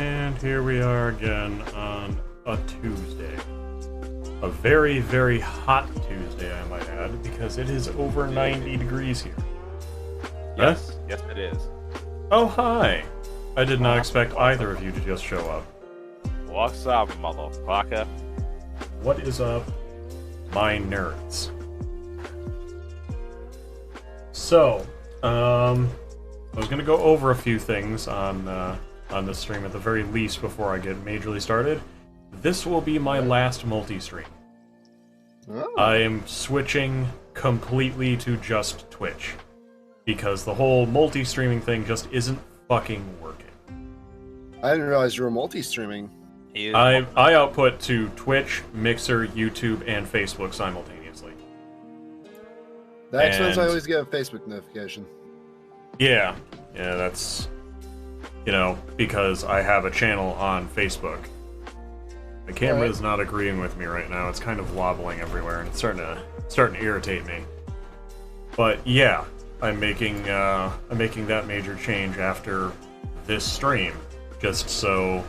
And here we are again on a Tuesday. A very, very hot Tuesday, I might add, because it is over 90 degrees here. Yes, yes it is. Oh, hi! I did not expect either of you to just show up. What's up, motherfucker? What is up, my nerds? So, I was gonna go over a few things on this stream at the very least before I get majorly started. This will be my last multi-stream. Oh. I am switching completely to just Twitch. Because the whole multi-streaming thing just isn't fucking working. I didn't realize you were multi-streaming. I output to Twitch, Mixer, YouTube, and Facebook simultaneously. That explains And- I always get a Facebook notification. Yeah, that's, because I have a channel on Facebook. The camera Right. is not agreeing with me right now. It's kind of wobbling everywhere, and it's starting to irritate me. But yeah, I'm making that major change after this stream, just so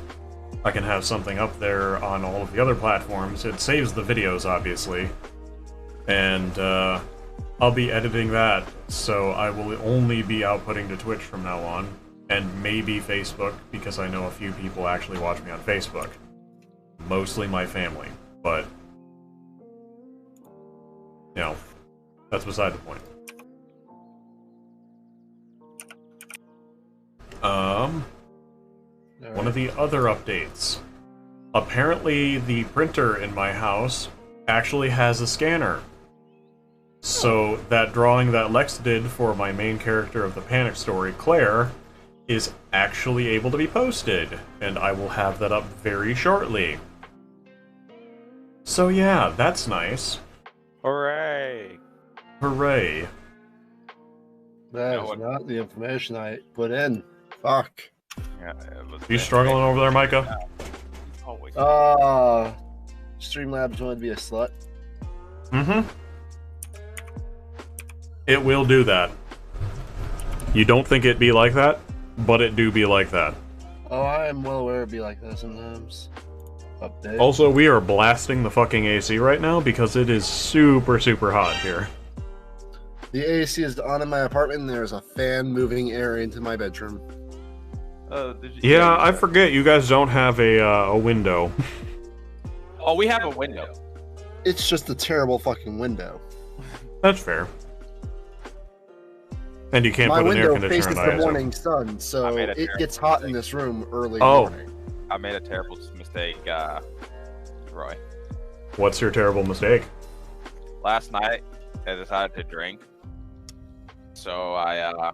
I can have something up there on all of the other platforms. It saves the videos, obviously, and I'll be editing that, so I will only be outputting to Twitch from now on, and maybe Facebook, because I know a few people actually watch me on Facebook. Mostly my family, but, that's beside the point. One of the other updates. Apparently, the printer in my house actually has a scanner. So, that drawing that Lex did for my main character of the Panic story, Claire, is actually able to be posted, and I will have that up very shortly. So yeah, that's nice. Hooray! Hooray. That No is one- not the information I put in. Fuck. Yeah, it was You struggling over there, Micah? Always. Streamlabs wanted to be a slut. Mm-hmm. It will do that. You don't think it be like that, but it do be like that. Oh, I am well aware it'd be like that sometimes. Update. Also, we are blasting the fucking AC right now because it is super, super hot here. The AC is on in my apartment and there's a fan moving air into my bedroom. Yeah, I forget you guys don't have a window. Oh, we have a window. It's just a terrible fucking window. That's fair. And you can't My put an air window faces conditioner in the I assume. morning sun, I so made a it terrible gets hot in mistake. this room early Oh. morning. I made a terrible mistake, Roy. What's your terrible mistake? Last night, I decided to drink. So I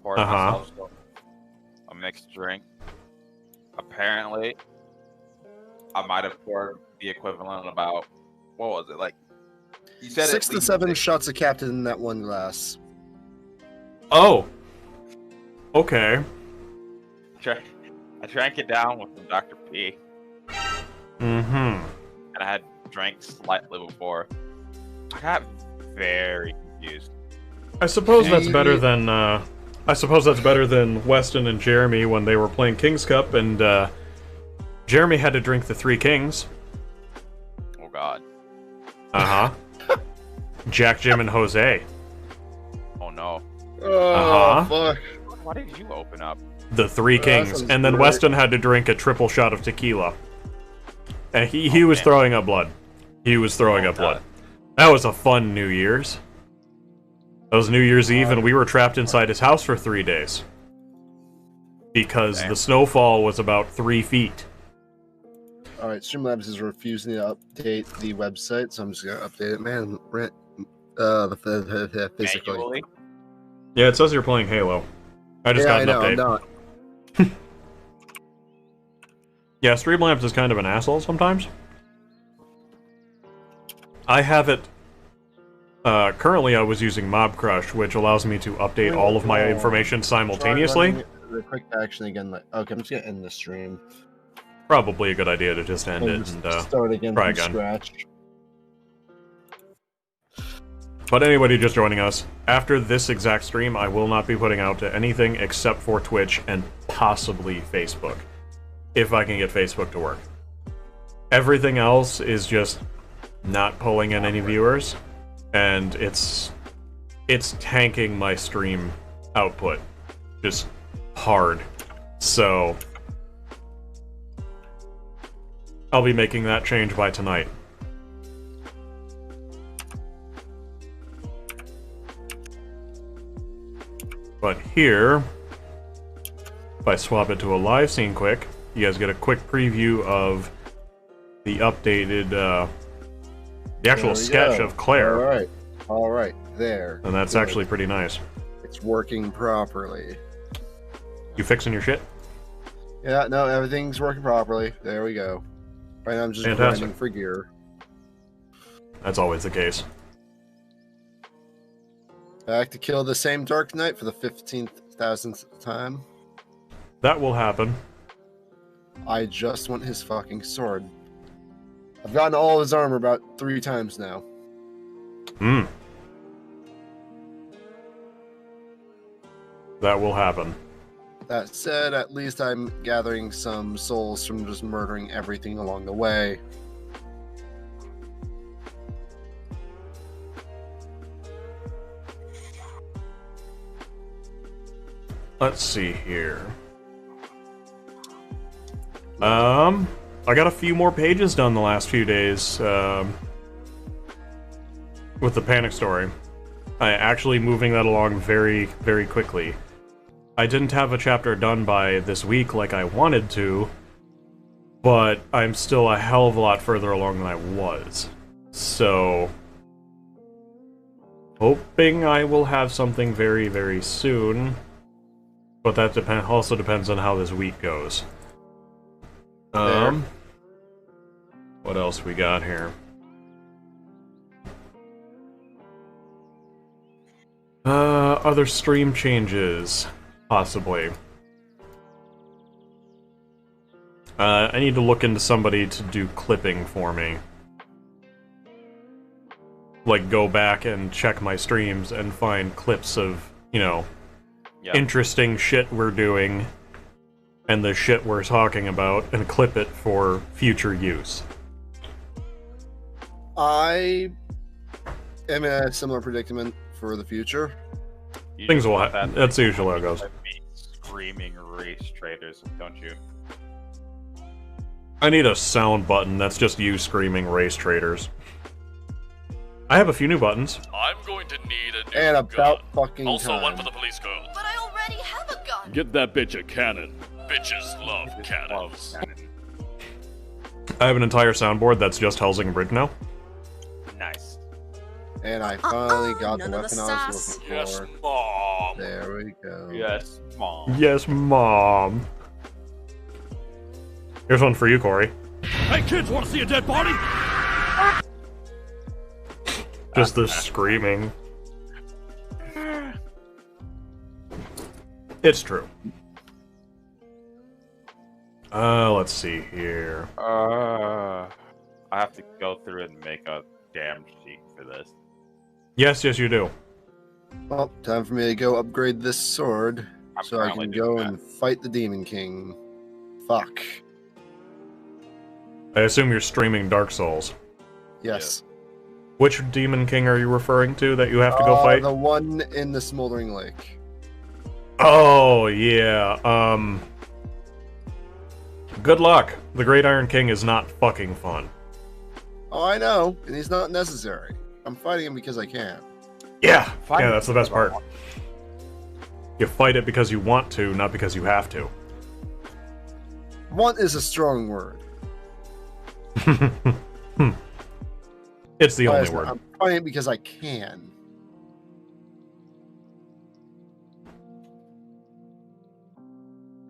poured myself a mixed drink. Apparently, I might have poured the equivalent of about, what was it, like, you said 6 at to least 7 six- shots of Captain in that one glass. Oh. Okay. I drank it down with some Dr. P, Mm-hmm. and I had drank slightly before. I got very confused. I suppose that's better than Weston and Jeremy when they were playing King's Cup, and Jeremy had to drink the Three Kings. Oh god. Uh-huh. Jack, Jim, and Jose. Oh no. Oh, fuck. Why did you open up? The Three that Kings. sounds And then great. Weston had to drink a triple shot of tequila. And he was man. throwing up blood. He was throwing Oh, up blood. That was a fun New Year's. That was New Year's Eve, and we were trapped inside his house for 3 days. Because Damn. the snowfall was about 3 feet. Alright, Streamlabs is refusing to update the website, so I'm just gonna update it. Man, physically. Manually? Yeah, it says you're playing Halo. I just Yeah, got I an know, update. I'm not. Yeah, Streamlabs is kind of an asshole sometimes. I have it... currently I was using Mob Crush, which allows me to update all of my information simultaneously. Try running the quick action again. Okay, I'm just gonna end the stream. Probably a good idea to just end it Just and start again try from again. scratch. But anybody just joining us, after this exact stream, I will not be putting out to anything except for Twitch and possibly Facebook. if I can get Facebook to work. Everything else is just not pulling in any viewers, and it's tanking my stream output just hard. So I'll be making that change by tonight. But here, if I swap it to a live scene quick, you guys get a quick preview of the updated, the actual sketch of Claire. All right, there. And that's actually pretty nice. It's working properly. You fixing your shit? Yeah, no, everything's working properly. There we go. Right now I'm just grinding for gear. That's always the case. Back to kill the same Dark Knight for the 15,000th time. That will happen. I just want his fucking sword. I've gotten all his armor about 3 times now. Hmm. That will happen. That said, at least I'm gathering some souls from just murdering everything along the way. Let's see here. I got a few more pages done the last few days, with the Panic story. I actually moving that along very, very quickly. I didn't have a chapter done by this week like I wanted to, but I'm still a hell of a lot further along than I was. So, hoping I will have something very, very soon. But that also depends on how this week goes. What else we got here? Other stream changes, possibly. I need to look into somebody to do clipping for me. Like, go back and check my streams and find clips of, you know, interesting shit we're doing and the shit we're talking about and clip it for future use. I am in a similar predicament for the future. Things will happen. That's usually how it goes. Screaming race traders, don't you? I need a sound button that's just you screaming race traders. I have a few new buttons. I'm going to need a new and about gun. Fucking also time. one for the police girl. But I already have a gun. Get that bitch a cannon. Bitches love cannons. I have an entire soundboard that's just Helsing Bridge now. Nice. And I finally got the none of weapon the I was sass. looking Yes, for. mom. There we go. Yes, mom. Yes, Mom. Here's one for you, Corey. Hey kids, want to see a dead body? Just the screaming. It's true. Let's see here. I have to go through and make a damn sheet for this. Yes, you do. Well, time for me to go upgrade this sword I'm so I currently can doing go that. and fight the Demon King. Fuck. I assume you're streaming Dark Souls. Yes. Which Demon King are you referring to that you have to go fight? The one in the Smoldering Lake. Oh, yeah, good luck. The Great Iron King is not fucking fun. Oh, I know, and he's not necessary. I'm fighting him because I can. Yeah, yeah, that's the best part. You fight it because you want to, not because you have to. Want is a strong word. It's the only Honestly, word. I'm fighting it because I can.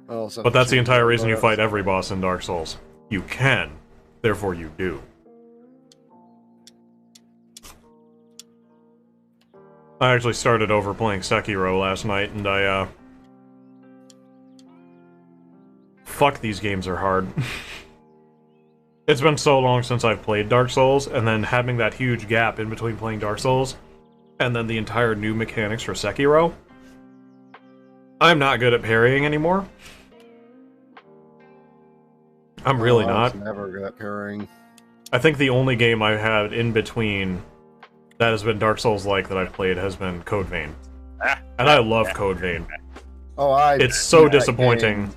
But that's the entire reason you fight every boss in Dark Souls. You can, therefore you do. I actually started over playing Sekiro last night, and fuck, these games are hard. It's been so long since I've played Dark Souls, and then having that huge gap in between playing Dark Souls, and then the entire new mechanics for Sekiro. I'm not good at parrying anymore. I'm really I not. was never good at parrying. I think the only game I've had in between that has been Dark Souls-like that I've played has been Code Vein. And I love Code Vein. Oh, It's so beat that disappointing. game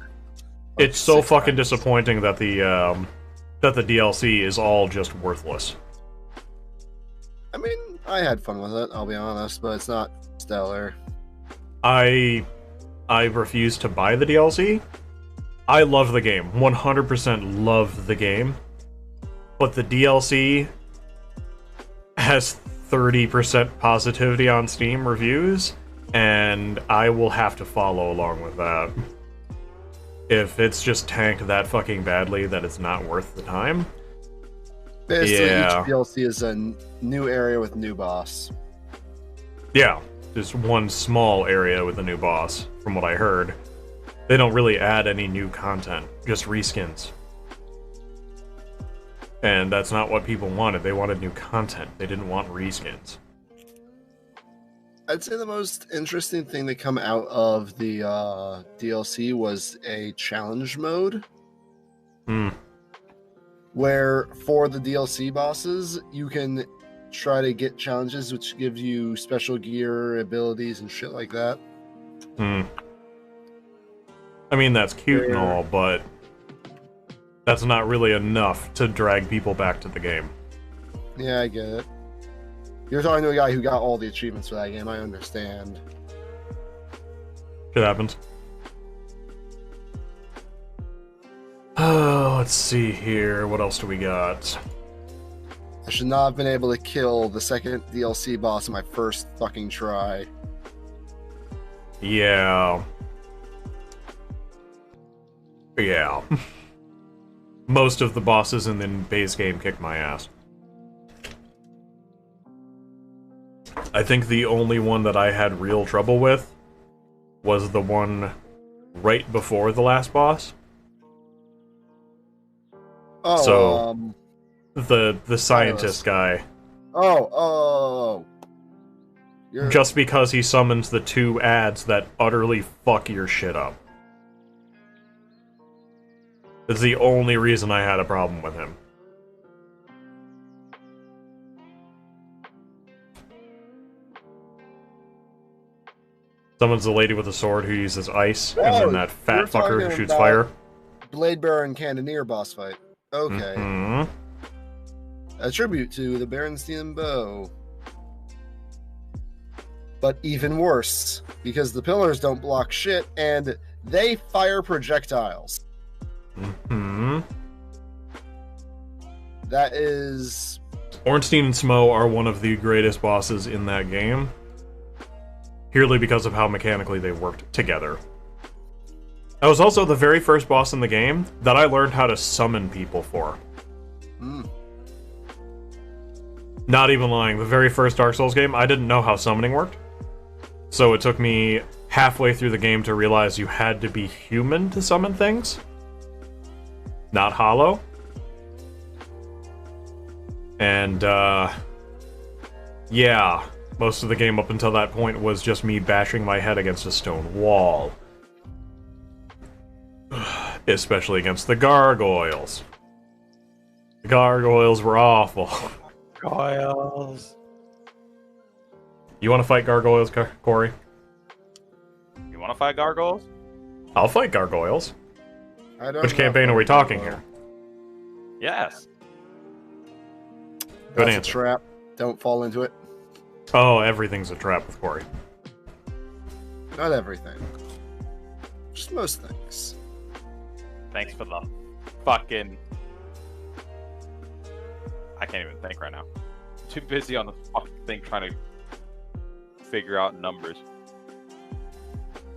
It's so 6 fucking times. disappointing that the DLC is all just worthless. I mean, I had fun with it, I'll be honest, but it's not stellar. I refuse to buy the DLC. I love the game. 100% love the game. But the DLC has 30% positivity on Steam reviews, and I will have to follow along with that. If it's just tanked that fucking badly that it's not worth the time. Basically, Yeah. each DLC is a new area with new boss. Yeah, just one small area with a new boss, from what I heard. They don't really add any new content, just reskins. And that's not what people wanted. They wanted new content. They didn't want reskins. I'd say the most interesting thing that come out of the DLC was a challenge mode, Hmm. where for the DLC bosses, you can try to get challenges which give you special gear, abilities, and shit like that. Hmm. I mean, that's cute and all, but that's not really enough to drag people back to the game. Yeah, I get it. You're talking to a guy who got all the achievements for that game, I understand. Shit happens. Oh, let's see here. What else do we got? I should not have been able to kill the second DLC boss in my first fucking try. Yeah. Yeah. Most of the bosses in the base game kicked my ass. I think the only one that I had real trouble with was the one right before the last boss. Oh, So- The scientist guy. Oh. You're, Just because he summons the two ads that utterly fuck your shit up. It's the only reason I had a problem with him. Summons the lady with the sword who uses ice, and Oh, then that fat you're fucker who talking shoots about- fire. Blade Baron Cannoneer boss fight. Okay. Mhm. A tribute to the Berenstein bow. But even worse, because the pillars don't block shit, and they fire projectiles. Mhm. That is... Ornstein and Smo are one of the greatest bosses in that game, purely because of how mechanically they worked together. That was also the very first boss in the game that I learned how to summon people for. Not even lying, the very first Dark Souls game, I didn't know how summoning worked. So it took me halfway through the game to realize you had to be human to summon things, not hollow. And, yeah, most of the game up until that point was just me bashing my head against a stone wall. Especially against the gargoyles. The gargoyles were awful. Coils. You want to fight gargoyles, Corey? You want to fight gargoyles? I'll fight gargoyles. I don't Which know campaign if are we I talking know. here? Yes. Good That's a answer. trap. Don't fall into it. Oh, everything's a trap with Corey. Not everything. Just most things. Thanks for the fucking... I can't even think right now. Too busy on the fucking thing trying to figure out numbers.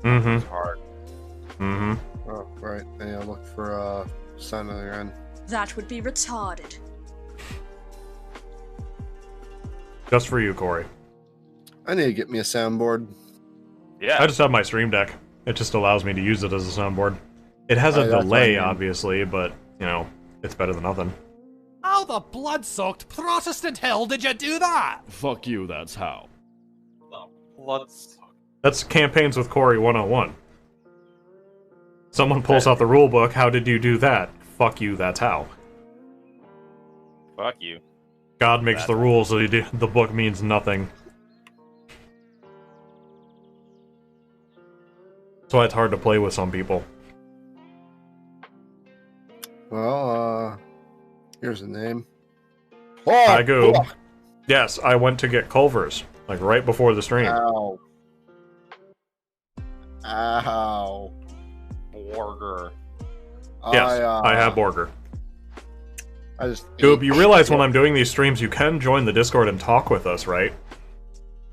Mm-hmm. It's hard. Mm-hmm. Oh, right. Yeah, look for sign on the end. That would be retarded. Just for you, Corey. I need to get me a soundboard. Yeah. I just have my Stream Deck. It just allows me to use it as a soundboard. It has a Right, that's delay, what I mean. obviously, but, you know, it's better than nothing. How the blood-soaked Protestant hell did you do that? Fuck you, that's how. Let's... That's Campaigns with Corey 101. Someone pulls out the rule book, how did you do that? fuck you, that's how. Fuck you. God makes the rules, so the book means nothing. That's why it's hard to play with some people. Well, here's a name. Oh, Hi, Goob. fuck. Yes, I went to get Culver's, like right before the stream. Ow. Ow. Borger. Yes, I have Borger. I just Goob, ate you realize shit. when I'm doing these streams, you can join the Discord and talk with us, right?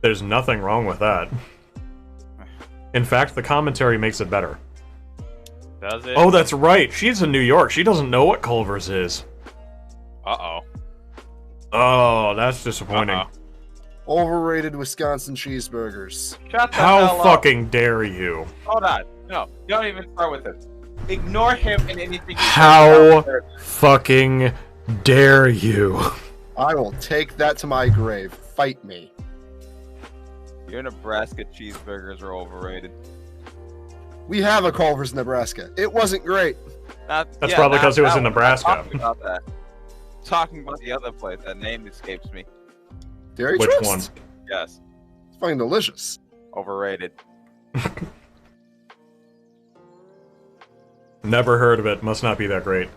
There's nothing wrong with that. In fact, the commentary makes it better. Does it? Oh, that's right. She's in New York. She doesn't know what Culver's is. Uh-oh. Oh, that's disappointing. Uh-oh. Overrated Wisconsin cheeseburgers. Shut the How hell up. fucking dare you? Hold on. No, don't even start with this. Ignore him and anything. he says How about her. fucking dare you? I will take that to my grave. Fight me. Your Nebraska cheeseburgers are overrated. We have a Culver's, Nebraska. It wasn't great. That's probably 'cause it was in Nebraska. Talking about that. Talking about the other place. That name escapes me. Dairy Which Twist? one? Yes. It's fucking delicious. Overrated. Never heard of it. Must not be that great.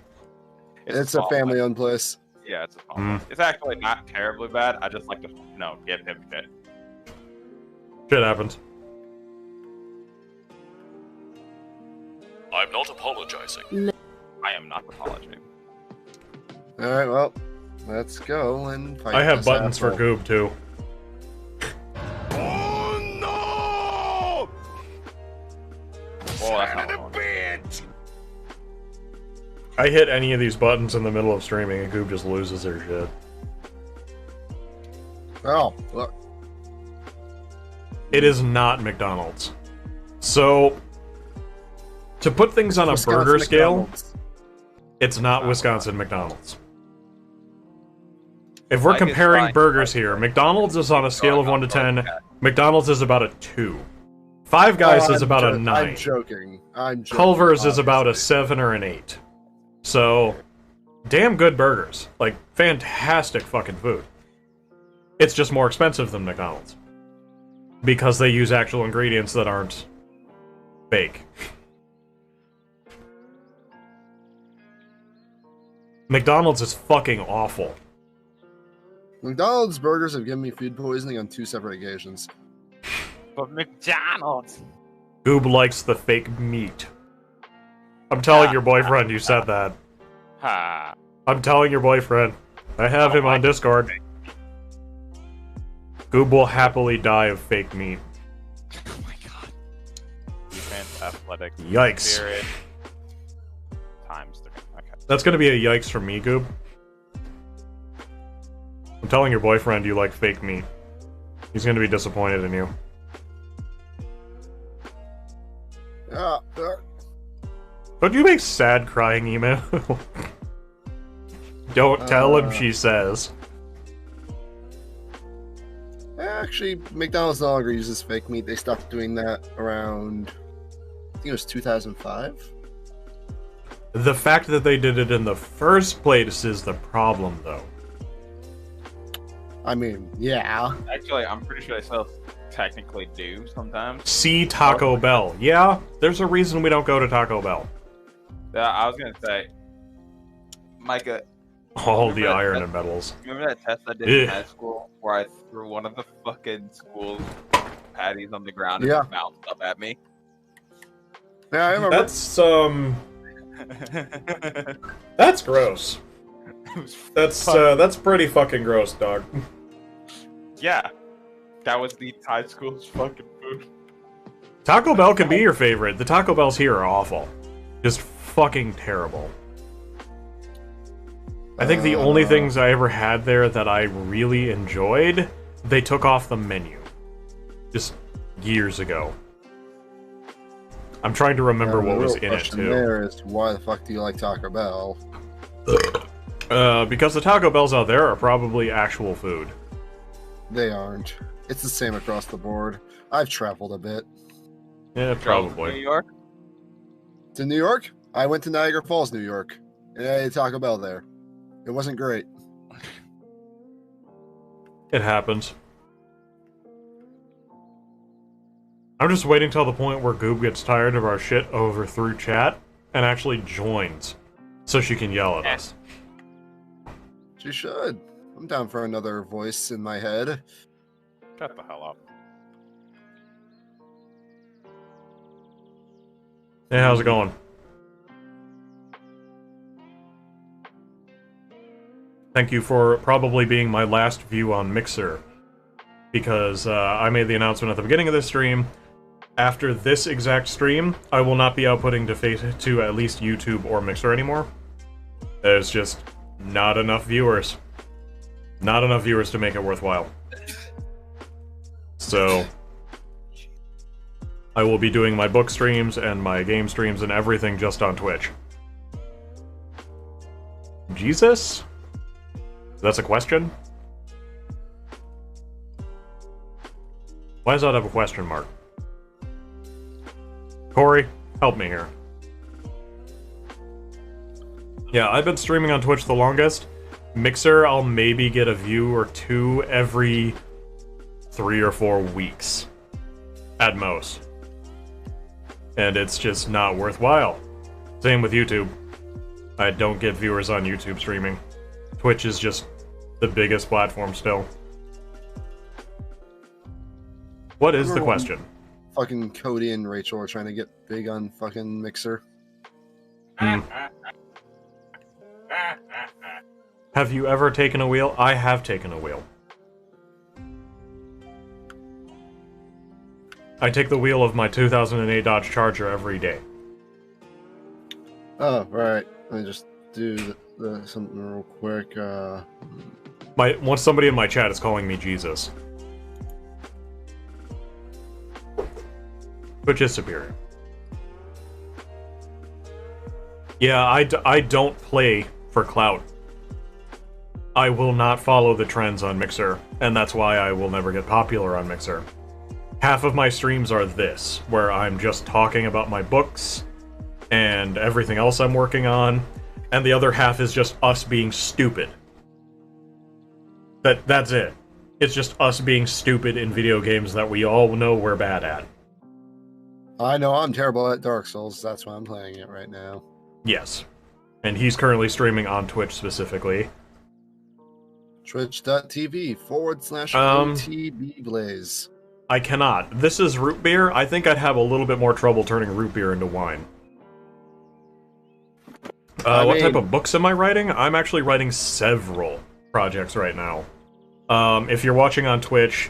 It's a small, family-owned place. Yeah, it's a small Mm. place. It's actually not terribly bad. I just like to, give him shit. Shit happens. I'm not apologizing. I am not apologizing. Alright, well, let's go and fight I have this buttons for asshole. Goob, too. Oh no! Oh, that's not one. bitch! I hit any of these buttons in the middle of streaming and Goob just loses her shit. Oh, look. It is not McDonald's. So, to put things on a Wisconsin burger scale, McDonald's. it's not Wisconsin McDonald's. If we're Like, it's comparing fine. burgers here, McDonald's is on a scale of 1 to 10. McDonald's is about a 2. Five Guys Oh, is I'm about a jo- 9. I'm joking. Culver's is about a obviously. 7 or an 8. So, damn good burgers. Like, fantastic fucking food. It's just more expensive than McDonald's. Because they use actual ingredients that aren't fake. McDonald's is fucking awful. McDonald's burgers have given me food poisoning on 2 separate occasions. But McDonald's. Goob likes the fake meat. I'm telling your boyfriend you said that. Ha. I'm telling your boyfriend. I have him on Discord. Goob will happily die of fake meat. Oh my god. Defense, athletic, Yikes. spirit. Times 3. Okay. That's gonna be a yikes from me, Goob. I'm telling your boyfriend you like fake meat. He's gonna be disappointed in you. Don't you make sad crying email? Don't tell him, she says. Actually, McDonald's no longer uses fake meat. They stopped doing that around, I think it was 2005. The fact that they did it in the first place is the problem, though. I mean, yeah. Actually, I'm pretty sure they still technically do sometimes. See Taco Bell. Yeah, there's a reason we don't go to Taco Bell. Yeah, I was gonna say, Micah, All Remember the that iron test- and metals. remember that test I did in Ugh. high school where I threw one of the fucking school patties on the ground Yeah. and it bounced up at me? Yeah, I remember. That's gross. It was That's pretty fucking gross, dog. yeah, that was the high school's fucking food. Taco Bell can be your favorite. The Taco Bells here are awful. Just fucking terrible. I think the only things I ever had there that I really enjoyed, they took off the menu. Just years ago. I'm trying to remember The what was real in it, question too. There is why the fuck do you like Taco Bell? Because the Taco Bells out there are probably actual food. They aren't. It's the same across the board. I've traveled a bit. Yeah, New probably. York? To New York? I went to Niagara Falls, New York. Yeah, Taco Bell there. It wasn't great. It happens. I'm just waiting till the point where Goob gets tired of our shit over through chat and actually joins, so she can yell at us. She should. I'm down for another voice in my head. Shut the hell up. Hey, how's it going? Thank you for probably being my last view on Mixer, because I made the announcement at the beginning of this stream. After this exact stream, I will not be outputting to at least YouTube or Mixer anymore. There's just not enough viewers. Not enough viewers to make it worthwhile. So I will be doing my book streams and my game streams and everything just on Twitch. Jesus? That's a question? Why does that have a question mark? Corey, help me here. Yeah, I've been streaming on Twitch the longest. Mixer, I'll maybe get a view or two every 3 or 4 weeks. At most. And it's just not worthwhile. Same with YouTube. I don't get viewers on YouTube streaming. Twitch is just the biggest platform still. What is the question? Fucking Cody and Rachel are trying to get big on fucking Mixer. Have you ever taken a wheel? I have taken a wheel. I take the wheel of my 2008 Dodge Charger every day. Oh, right. Let me just do something real quick. Once somebody in my chat is calling me Jesus. Which is superior. Yeah, I don't play for clout. I will not follow the trends on Mixer, and that's why I will never get popular on Mixer. Half of my streams are this, where I'm just talking about my books and everything else I'm working on, and the other half is just us being stupid. That's it. It's just us being stupid in video games that we all know we're bad at. I know I'm terrible at Dark Souls. That's why I'm playing it right now. Yes. And he's currently streaming on Twitch specifically. Twitch.tv/OTBBlaze. I cannot. This is root beer. I think I'd have a little bit more trouble turning root beer into wine. What type of books am I writing? I'm actually writing several projects right now. If you're watching on Twitch,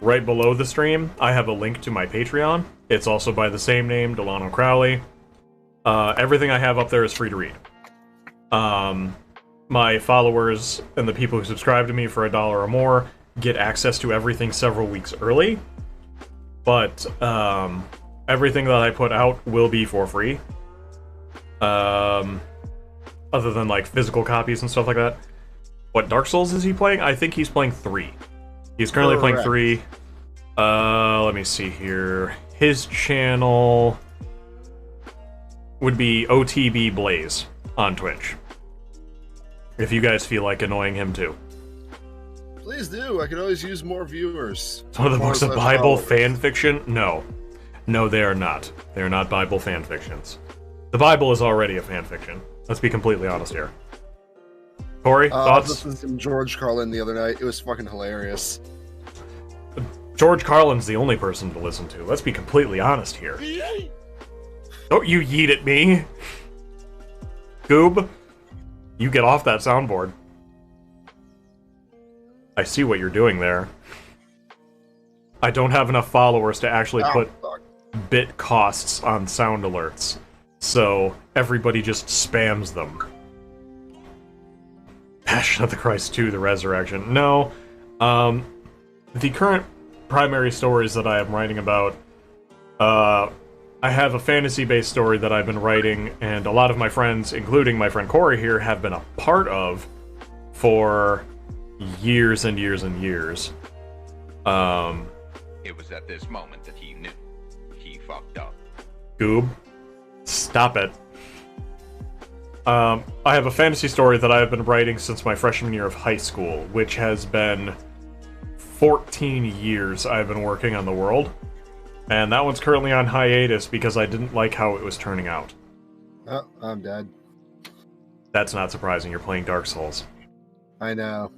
right below the stream, I have a link to my Patreon. It's also by the same name, Delano Crowley. Everything I have up there is free to read. My followers and the people who subscribe to me for $1 or more get access to everything several weeks early. But everything that I put out will be for free. Other than like physical copies and stuff like that. What Dark Souls is he playing? I think he's playing 3. He's currently playing 3. Let me see here. His channel would be OTB Blaze on Twitch. If you guys feel like annoying him too. Please do. I could always use more viewers. Some of the books of Bible fan fiction? No. No, they are not. They are not Bible fan fictions. The Bible is already a fan fiction. Let's be completely honest here. Corey, thoughts? I was listening to some George Carlin the other night. It was fucking hilarious. George Carlin's the only person to listen to. Let's be completely honest here. Don't you yeet at me. Goob, you get off that soundboard. I see what you're doing there. I don't have enough followers to actually put bit costs on sound alerts. So everybody just spams them. Passion of the Christ 2, The Resurrection. No. The current primary stories that I am writing about, I have a fantasy-based story that I've been writing, and a lot of my friends, including my friend Corey here, have been a part of for years and years and years. It was at this moment that he knew he fucked up. Goob, stop it. I I have a fantasy story that I have been writing since my freshman year of high school, which has been 14 years I've been working on the world. And that one's currently on hiatus because I didn't like how it was turning out. Oh, I'm dead. That's not surprising, you're playing Dark Souls. I know.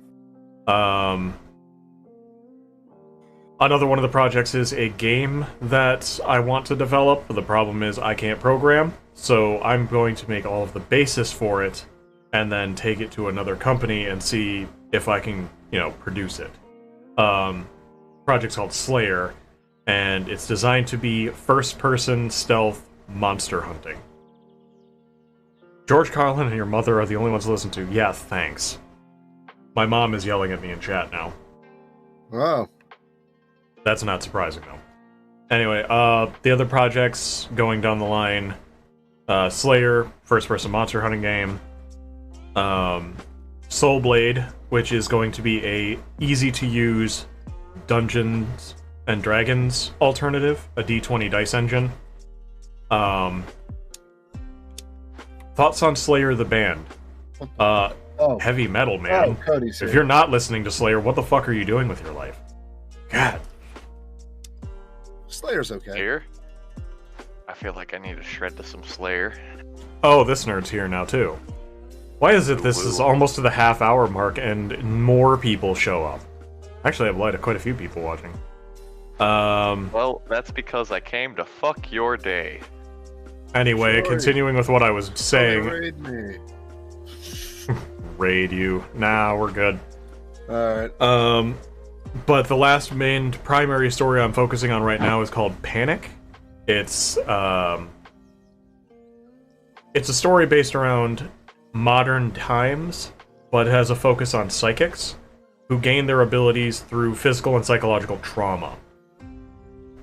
Another one of the projects is a game that I want to develop, but the problem is I can't program, so I'm going to make all of the basis for it, and then take it to another company and see if I can, produce it. Project's called Slayer, and it's designed to be first-person stealth monster hunting. George Carlin and your mother are the only ones to listen to. Yeah, thanks. My mom is yelling at me in chat now. Oh. That's not surprising, though. Anyway, the other projects going down the line, Slayer, first-person monster hunting game, Soul Blade, which is going to be a easy-to-use Dungeons and Dragons alternative, a D20 dice engine. Thoughts on Slayer the band? Heavy metal, man. Cody's here. If you're not listening to Slayer, what the fuck are you doing with your life? God. Slayer's okay. Here? I feel like I need to shred to some Slayer. Oh, this nerd's here now, too. Why is it this is almost to the half-hour mark and more people show up? Actually, I have quite a few people watching. Well, that's because I came to fuck your day. Anyway, Sorry. Continuing with what I was saying... Raid me. Raid you. Nah, we're good. Alright. But the last main primary story I'm focusing on right now is called Panic. It's a story based around modern times, but it has a focus on psychics who gain their abilities through physical and psychological trauma.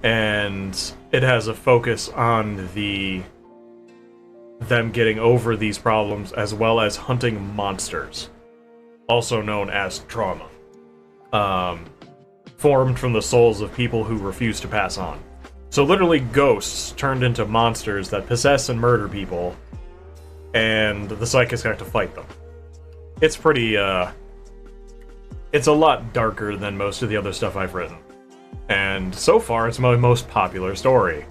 And it has a focus on them getting over these problems, as well as hunting monsters, also known as trauma. Formed from the souls of people who refuse to pass on. So literally ghosts turned into monsters that possess and murder people, and the psychics have to fight them. It's pretty, it's a lot darker than most of the other stuff I've written. And so far, it's my most popular story.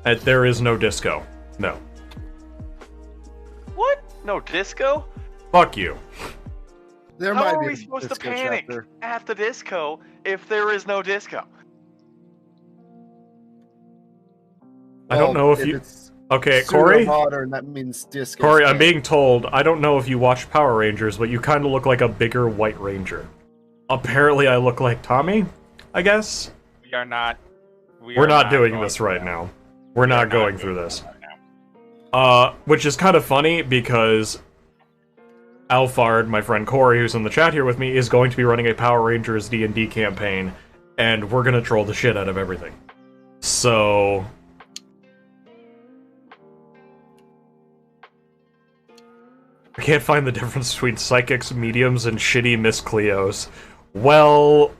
There is no disco. No. What? No disco? Fuck you. There How might are be we a supposed to disco panic chapter. at the disco if there is no disco? I don't know if you... It's Okay, Corey? modern, that means disco. Corey, I'm being told, I don't know if you watched Power Rangers, but you kind of look like a bigger White Ranger. Apparently I look like Tommy, I guess? We are not. We're not doing this right now. We're not going through this. Which is kind of funny, because Alfard, my friend Corey, who's in the chat here with me, is going to be running a Power Rangers D&D campaign, and we're gonna troll the shit out of everything. So... I can't find the difference between psychics, mediums, and shitty Miss Cleos. Well...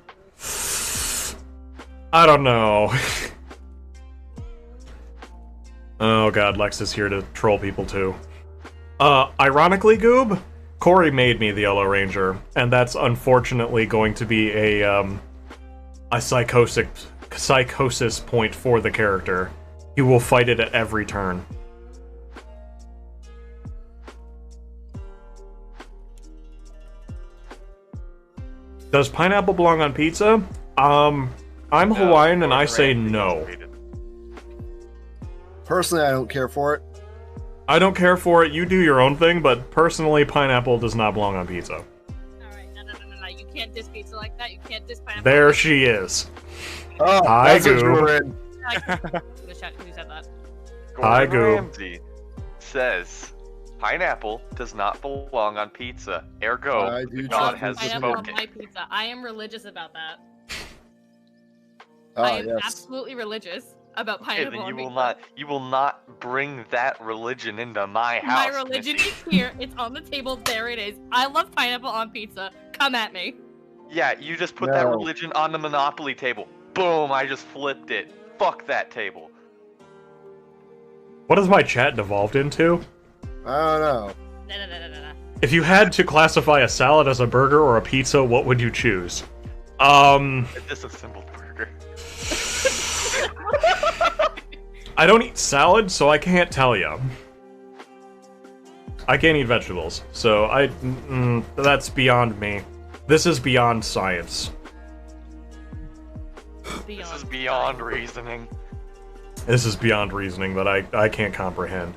I don't know. Oh god, Lex is here to troll people too. Ironically, Goob, Corey made me the Yellow Ranger, and that's unfortunately going to be a psychosis point for the character. He will fight it at every turn. Does pineapple belong on pizza? I'm Hawaiian and I say no. Personally, I don't care for it. I don't care for it, you do your own thing, but personally, pineapple does not belong on pizza. Alright, no, you can't diss pizza like that, you can't diss pineapple. There she is. Oh, Hi, that's what you Goob. were in. Who said that? Hi, Gordon Goob. Ramsay says pineapple does not belong on pizza. Ergo, I do the god choose has Pineapple on spoken. my pizza. I am religious about that. Ah, I am yes. absolutely religious about Okay, pineapple then on you pizza. will not bring that religion into my My house. religion Missy. is here. It's on the table. There it is. I love pineapple on pizza. Come at me. Yeah, you just put that No. religion on the Monopoly table. Boom, I just flipped it. Fuck that table. What has my chat devolved into? I don't know. No. If you had to classify a salad as a burger or a pizza, what would you choose? A disassembled burger. I don't eat salad, so I can't tell you. I can't eat vegetables, so that's beyond me. This is beyond science. This is beyond reasoning. This is beyond reasoning that I can't comprehend.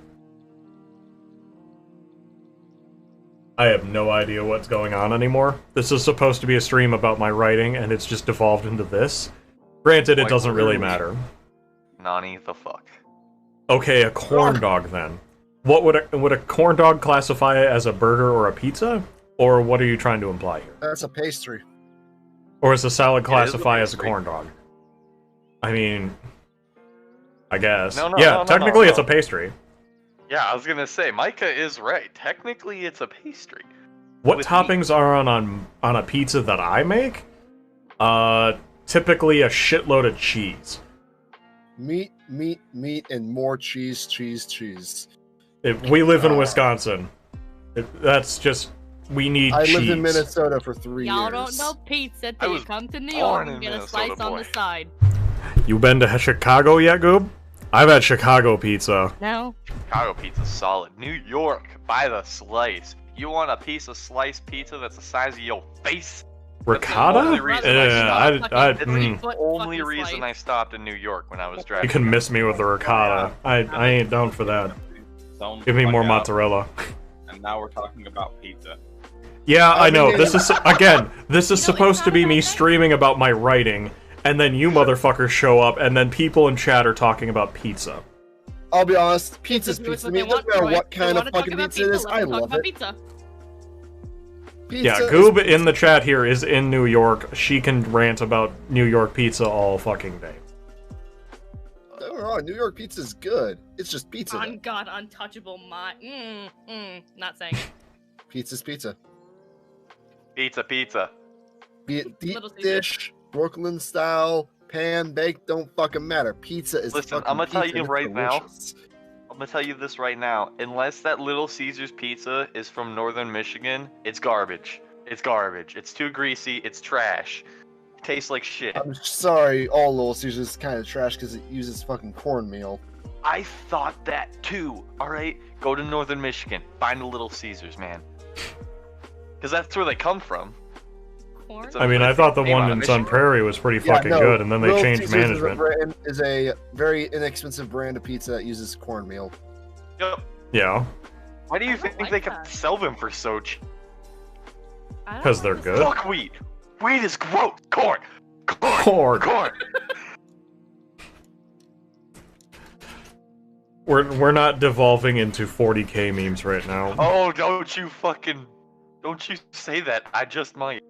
I have no idea what's going on anymore. This is supposed to be a stream about my writing, and it's just devolved into this. Granted, it doesn't really matter. Nani the fuck. Okay, a corn dog then. What would a corn dog classify as a burger or a pizza? Or what are you trying to imply here? That's a pastry. Or is a salad It is a classify as a pastry. corn dog? I mean, I guess. No, Technically no. it's a pastry. Yeah, I was gonna say, Micah is right. Technically, it's a pastry. What With toppings are on a pizza that I make? Typically a shitload of cheese. Meat, and more cheese. We live in Wisconsin. That's just, we need I cheese. lived in Minnesota for 3 years. Y'all don't know pizza I till you was come to New born York and in get a Minnesota, slice on boy. the side. You been to Chicago yet, Goob? I've had Chicago pizza. No. Chicago pizza's solid. New York, by the slice. You want a piece of sliced pizza that's the size of your face? Ricotta? only reason It's the only reason I stopped in New York when I was driving. You can miss me with the ricotta. I ain't down for that. Give me more mozzarella. And now we're talking about pizza. Yeah, I know. mean, This is, again, this is You know, supposed it's to be not me about that. streaming about my writing, and then you motherfuckers show up, and then people in chat are talking about pizza. I'll be honest, pizza's This is pizza. I what mean, they no want, matter Troy. what They kind of wanna talk fucking about pizza it is, let I them talk love about it. Pizza. Yeah, Pizza Goob in the chat here is in New York. She can rant about New York pizza all fucking day. Don't get me wrong, New York pizza's good. It's just pizza. On though. God, untouchable not saying. Pizza's pizza. Pizza. Be it deep Little Caesar. dish, Brooklyn style, pan baked, don't fucking matter. Pizza is Listen, fucking I'm gonna tell pizza, you and it's right now. delicious. I'm gonna tell you this right now. Unless that Little Caesars pizza is from Northern Michigan, it's garbage. It's garbage. It's too greasy. It's trash. It tastes like shit. I'm sorry, all Little Caesars is kind of trash because it uses fucking cornmeal. I thought that too. All right, go to Northern Michigan. Find a Little Caesars, man. Because that's where they come from. Corn? It's a- I mean, I thought the Came one out in of Sun Michigan. Prairie was pretty Yeah, fucking no, good, and then they Little changed Caesars management. Is a very inexpensive brand of pizza that uses cornmeal. Yep. Yeah, Why do you I don't think like they can that. sell them for so cheap? I don't 'cause they're know. good. Fuck wheat. Wheat is gross. Corn. Corn. We're not devolving into 40k memes right now. Oh, don't you say that. I just might.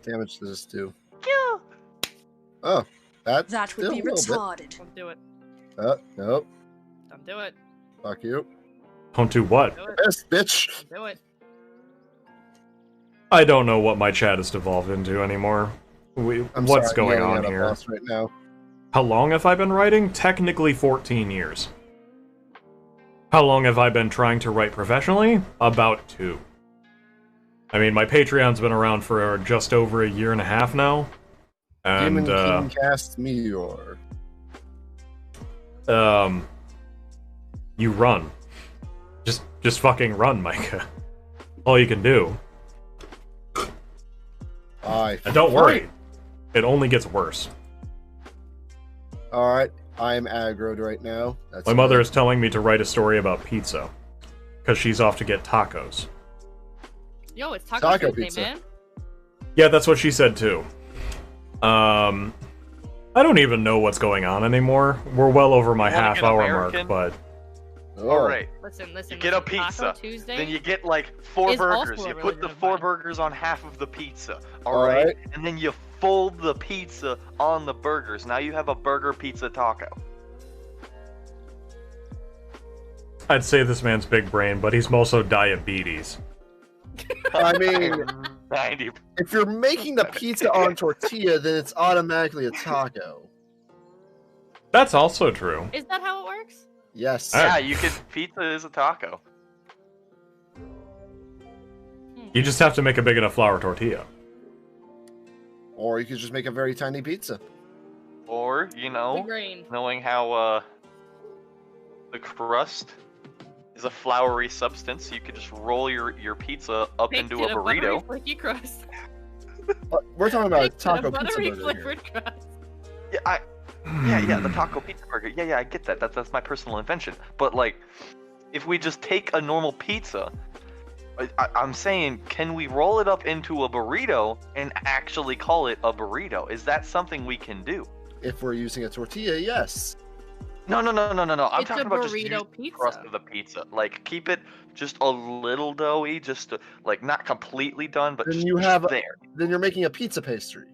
Damage to this too. Oh, that's That would still be a little bit. retarded. Don't do it. Nope. Don't do it. Fuck you. Don't do what? Do it. Yes, bitch. Do it. I don't know what my chat has devolved into anymore. I'm What's sorry, going yelling on at a here? boss right now. How long have I been writing? Technically 14 years. How long have I been trying to write professionally? About 2. I mean, my Patreon's been around for just over a year and a half now. Demon And, King cast Meteor. you run. Just fucking run, Micah. All you can do. And don't worry. It only gets worse. Alright, I'm aggroed right now. That's My mother good. is telling me to write a story about pizza. Because she's off to get tacos. Yo, it's Taco, Taco Tuesday, pizza. man. Yeah, that's what she said too. I don't even know what's going on anymore. We're well over my You wanna get half-hour American? mark, but Oh. Alright. Listen. You get a listen, pizza. Taco Tuesday? Then you get like 4 is also burgers. a You really put the good 4 vibe. burgers on half of the pizza. Alright. Alright? And then you fold the pizza on the burgers. Now you have a burger pizza taco. I'd say this man's big brain, but he's also diabetes. I mean, 90. if you're making the pizza on tortilla, then it's automatically a taco. That's also true. Is that how it works? Yes. All Yeah, right. you could. Pizza is a taco. You just have to make a big enough flour tortilla. Or you could just make a very tiny pizza. Or, The grain. knowing how the crust is a floury substance, you could just roll your pizza up Baked into a in burrito. buttery flaky crust. We're talking about a Baked in a taco pizza buttery burger here. flavored crust. Yeah, the taco pizza burger. Yeah, I get that. That's my personal invention. But like, if we just take a normal pizza, I'm saying, can we roll it up into a burrito and actually call it a burrito? Is that something we can do? If we're using a tortilla, yes. No. I'm It's talking a about just burrito using the crust pizza. of the pizza. Like, keep it just a little doughy, just to, like, not completely done, but Then just, you just have there. Then you're making a pizza pastry.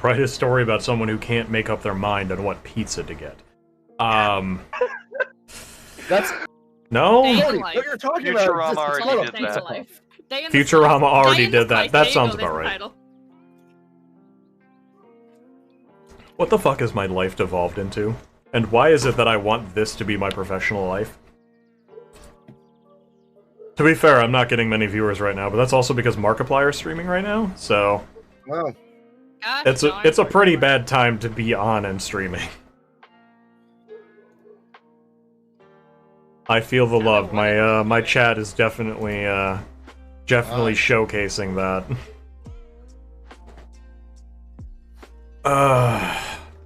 Write a story about someone who can't make up their mind on what pizza to get. That's No? Day in Cody, the life. what you're talking Futurama about. already It's called a did Day in the pizza that. life. puff. Day in the Futurama Slice. already Day in the did that. Slice. That There you sounds go, about there's the right. title. What the fuck has my life devolved into? And why is it that I want this to be my professional life? To be fair, I'm not getting many viewers right now, but that's also because Markiplier is streaming right now, so Well, Gosh it's a darn. pretty bad time to be on and streaming. I feel the love. My chat is definitely showcasing that.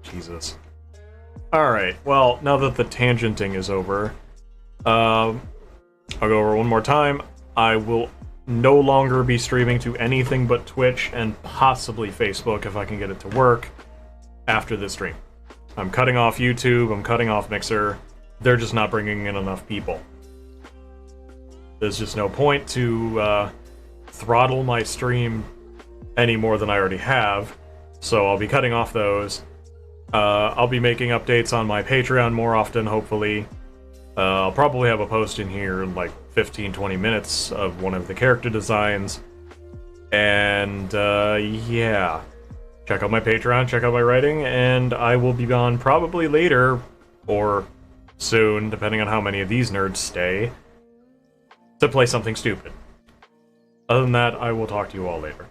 Jesus. Alright, well, now that the tangenting is over, I'll go over one more time. I will no longer be streaming to anything but Twitch and possibly Facebook if I can get it to work after this stream. I'm cutting off YouTube, I'm cutting off Mixer. They're just not bringing in enough people. There's just no point to throttle my stream any more than I already have, so I'll be cutting off those. I'll be making updates on my Patreon more often, hopefully. I'll probably have a post in here in like 15-20 minutes of one of the character designs. And, yeah. Check out my Patreon, check out my writing, and I will be on probably later, or soon, depending on how many of these nerds stay, to play something stupid. Other than that, I will talk to you all later.